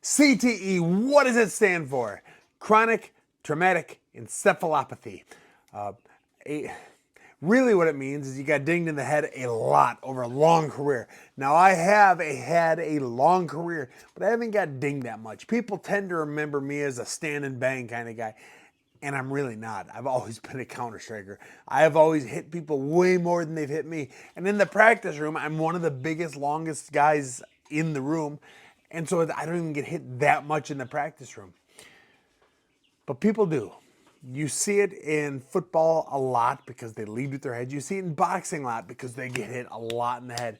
CTE, what does it stand for? Chronic traumatic encephalopathy. Uh, really what it means is you got dinged in the head a lot over a long career. Now I have had a long career, but I haven't got dinged that much. People tend to remember me as a stand and bang kind of guy. And I'm really not. I've always been a counter striker. I have always hit people way more than they've hit me. And in the practice room, I'm one of the biggest, longest guys in the room. And so I don't even get hit that much in the practice room. But people do. You see it in football a lot because they lead with their head. You see it in boxing a lot because they get hit a lot in the head.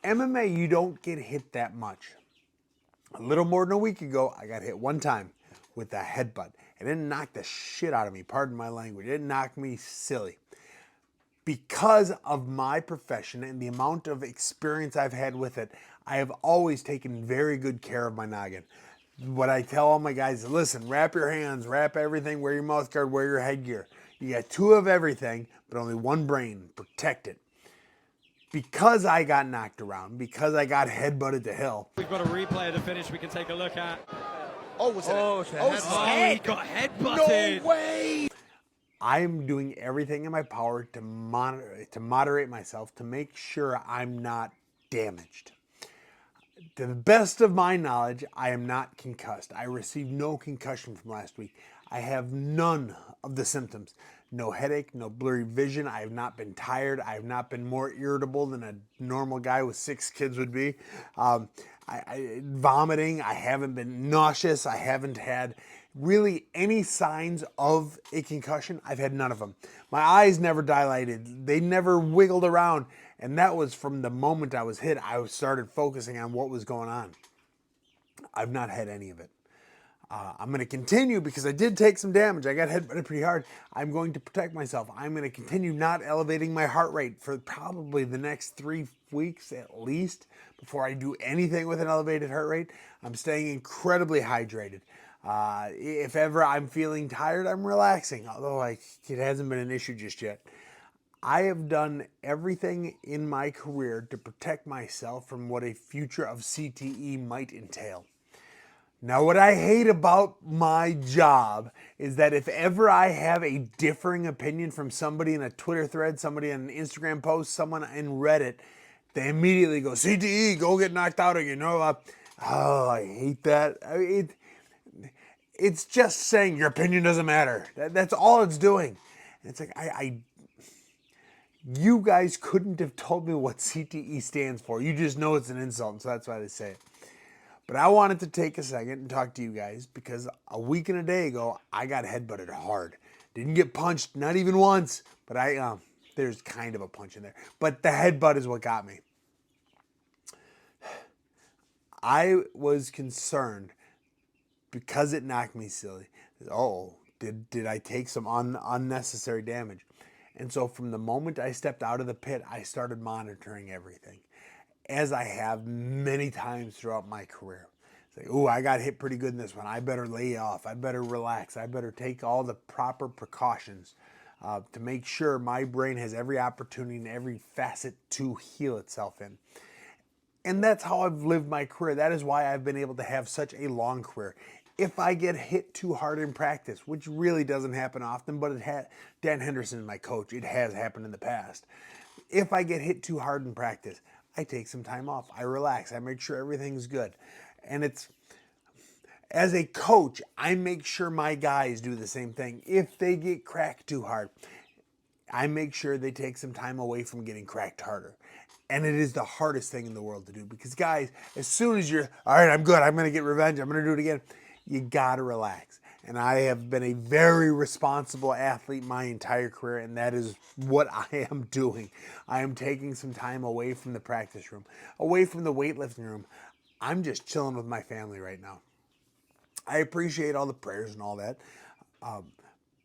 MMA, you don't get hit that much. A little more than a week ago, I got hit one time with a headbutt. It didn't knock the shit out of me, pardon my language. It didn't knock me silly. Because of my profession and the amount of experience I've had with it, I have always taken very good care of my noggin. What I tell all my guys is, listen, wrap your hands, wrap everything, wear your mouth guard, wear your headgear. You got two of everything, but only one brain. Protect it. Because I got knocked around, because I got headbutted to hell. We've got a replay of the finish we can take a look at. Oh, was it? Oh, he got headbutted. No way! I'm doing everything in my power to moderate myself, to make sure I'm not damaged. To the best of my knowledge, I am not concussed. I received no concussion from last week. I have none of the symptoms. No headache, no blurry vision. I have not been tired. I have not been more irritable than a normal guy with 6 kids would be. Vomiting. I haven't been nauseous. I haven't had really any signs of a concussion. I've had none of them. My eyes never dilated. They never wiggled around. And that was from the moment I was hit. I started focusing on what was going on. I've not had any of it. I'm going to continue because I did take some damage. I got hit pretty hard. I'm going to protect myself. I'm going to continue not elevating my heart rate for probably the next 3 weeks at least before I do anything with an elevated heart rate. I'm staying incredibly hydrated. If ever I'm feeling tired, I'm relaxing, although it hasn't been an issue just yet. I have done everything in my career to protect myself from what a future of CTE might entail. Now, what I hate about my job is that if ever I have a differing opinion from somebody in a Twitter thread, somebody in an Instagram post, someone in Reddit, they immediately go, CTE, go get knocked out again. I hate that. It's just saying your opinion doesn't matter. That's all it's doing. And it's like, you guys couldn't have told me what CTE stands for. You just know it's an insult, and so that's why they say it. But I wanted to take a second and talk to you guys because a week and a day ago, I got headbutted hard. Didn't get punched, not even once, but there's kind of a punch in there. But the headbutt is what got me. I was concerned because it knocked me silly. Oh, did I take some unnecessary damage? And so from the moment I stepped out of the pit, I started monitoring everything, as I have many times throughout my career. It's like, oh, I got hit pretty good in this one. I better lay off. I better relax. I better take all the proper precautions to make sure my brain has every opportunity and every facet to heal itself in. And that's how I've lived my career. That is why I've been able to have such a long career. If I get hit too hard in practice, which really doesn't happen often, but Dan Henderson, my coach, it has happened in the past. If I get hit too hard in practice, I take some time off. I relax. I make sure everything's good. And as a coach, I make sure my guys do the same thing. If they get cracked too hard, I make sure they take some time away from getting cracked harder. And it is the hardest thing in the world to do because, guys, as soon as you're, all right, I'm good, I'm going to get revenge, I'm going to do it again, you got to relax. And I have been a very responsible athlete my entire career, and that is what I am doing. I am taking some time away from the practice room, away from the weightlifting room. I'm just chilling with my family right now. I appreciate all the prayers and all that.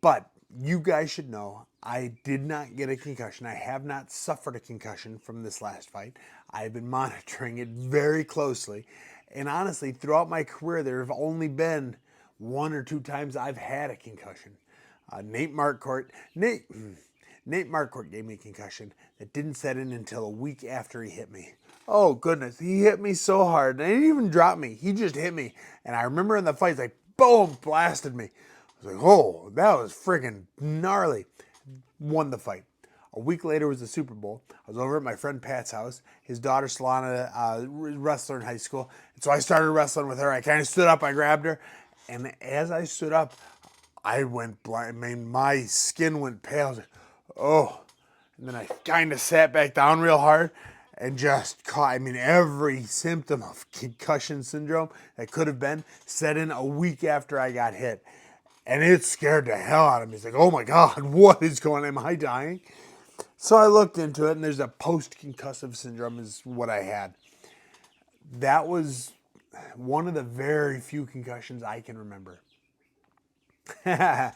But you guys should know I did not get a concussion. I have not suffered a concussion from this last fight. I've been monitoring it very closely. And honestly, throughout my career, there have only been 1 or 2 times I've had a concussion. Nate Marquardt gave me a concussion that didn't set in until a week after he hit me. Oh, goodness. He hit me so hard. And he didn't even drop me. He just hit me. And I remember in the fight, like, boom, blasted me. I was like, oh, that was freaking gnarly. Won the fight. A week later was the Super Bowl. I was over at my friend Pat's house. His daughter, Solana, wrestler in high school. And so I started wrestling with her. I kind of stood up. I grabbed her. And as I stood up, I went blind. I mean, my skin went pale. I was like, oh. And then I kind of sat back down real hard and just caught, I mean, every symptom of concussion syndrome that could have been set in a week after I got hit. And it scared the hell out of me. It's like, oh my God, what is going on? Am I dying? So I looked into it, and there's a post-concussive syndrome is what I had. That was one of the very few concussions I can remember. I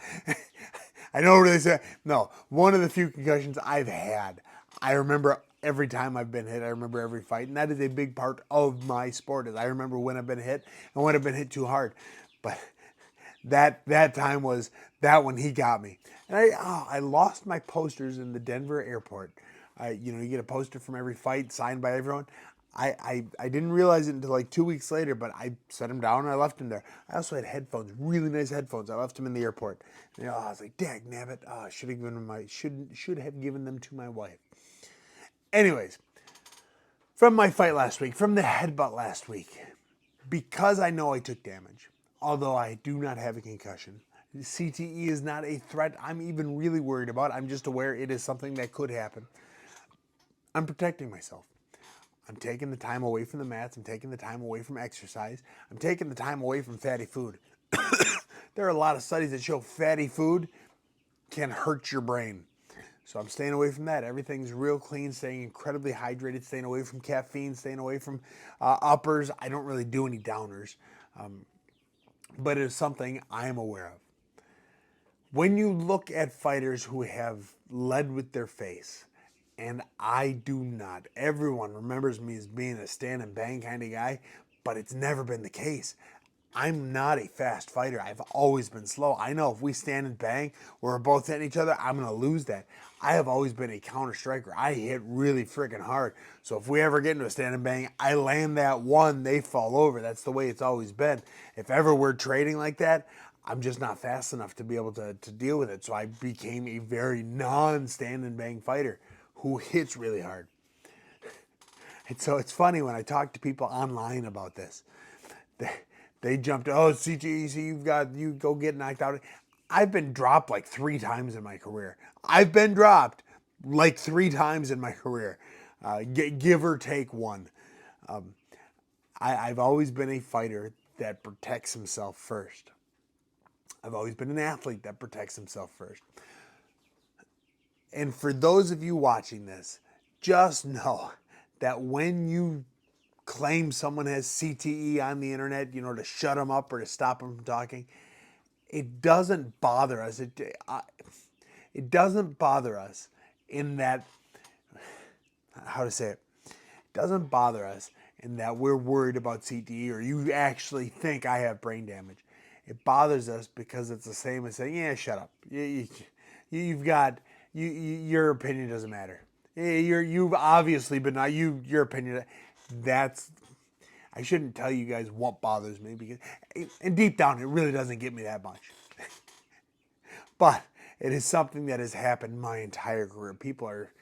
don't really say no. One of the few concussions I've had. I remember every time I've been hit. I remember every fight, and that is a big part of my sport. Is I remember when I've been hit and when I've been hit too hard. But that time was that when he got me, and I lost my posters in the Denver airport. You get a poster from every fight signed by everyone. I didn't realize it until like 2 weeks later, but I set them down and I left them there. I also had headphones, really nice headphones. I left them in the airport. And, I was like, dag nabbit, should have given them to my wife. Anyways, from my fight last week, from the headbutt last week, because I know I took damage, although I do not have a concussion, CTE is not a threat I'm even really worried about. I'm just aware it is something that could happen. I'm protecting myself. I'm taking the time away from the mats. I'm taking the time away from exercise. I'm taking the time away from fatty food. There are a lot of studies that show fatty food can hurt your brain. So I'm staying away from that. Everything's real clean, staying incredibly hydrated, staying away from caffeine, staying away from uppers. I don't really do any downers, but it is something I am aware of. When you look at fighters who have led with their face, and I do not. Everyone remembers me as being a stand and bang kind of guy, but it's never been the case. I'm not a fast fighter. I've always been slow. I know if we stand and bang, we're both hitting each other, I'm going to lose that. I have always been a counter striker. I hit really freaking hard. So if we ever get into a stand and bang, I land that one, they fall over. That's the way it's always been. If ever we're trading like that, I'm just not fast enough to be able to deal with it. So I became a very non-stand and bang fighter who hits really hard. And so it's funny when I talk to people online about this. They jumped, oh, CTE, you go get knocked out. I've been dropped like 3 times in my career. I've been dropped like 3 times in my career, give or take one. I've always been a fighter that protects himself first. I've always been an athlete that protects himself first. And for those of you watching this, just know that when you claim someone has CTE on the internet, to shut them up or to stop them from talking, it doesn't bother us. It doesn't bother us in that, how to say it? It doesn't bother us in that we're worried about CTE or you actually think I have brain damage. It bothers us because it's the same as saying, yeah, shut up. Your opinion doesn't matter. You've obviously been your opinion. I shouldn't tell you guys what bothers me because, and deep down, it really doesn't get me that much. But it is something that has happened my entire career. People are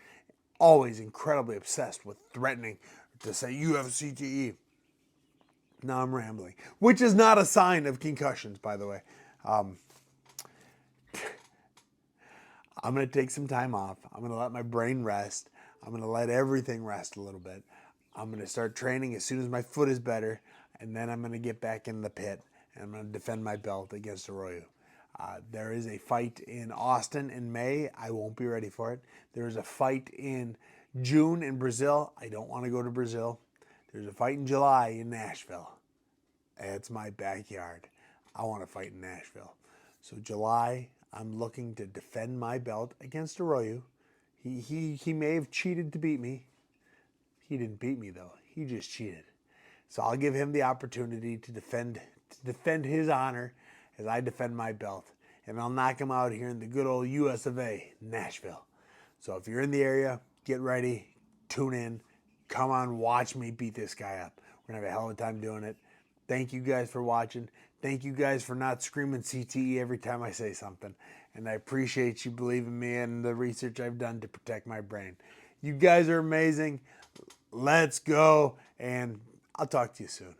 always incredibly obsessed with threatening to say you have CTE. Now I'm rambling, which is not a sign of concussions, by the way. I'm going to take some time off. I'm going to let my brain rest. I'm going to let everything rest a little bit. I'm going to start training as soon as my foot is better, and then I'm going to get back in the pit, and I'm going to defend my belt against Arroyo. There is a fight in Austin in May. I won't be ready for it. There is a fight in June in Brazil. I don't want to go to Brazil. There's a fight in July in Nashville. It's my backyard. I want to fight in Nashville. So July, I'm looking to defend my belt against Arroyo. He may have cheated to beat me. He didn't beat me though. He just cheated. So I'll give him the opportunity to defend his honor as I defend my belt. And I'll knock him out here in the good old US of A, Nashville. So if you're in the area, get ready, tune in. come on, watch me beat this guy up. We're going to have a hell of a time doing it. Thank you guys for watching. Thank you guys for not screaming CTE every time I say something. And I appreciate you believing me and the research I've done to protect my brain. You guys are amazing. Let's go. And I'll talk to you soon.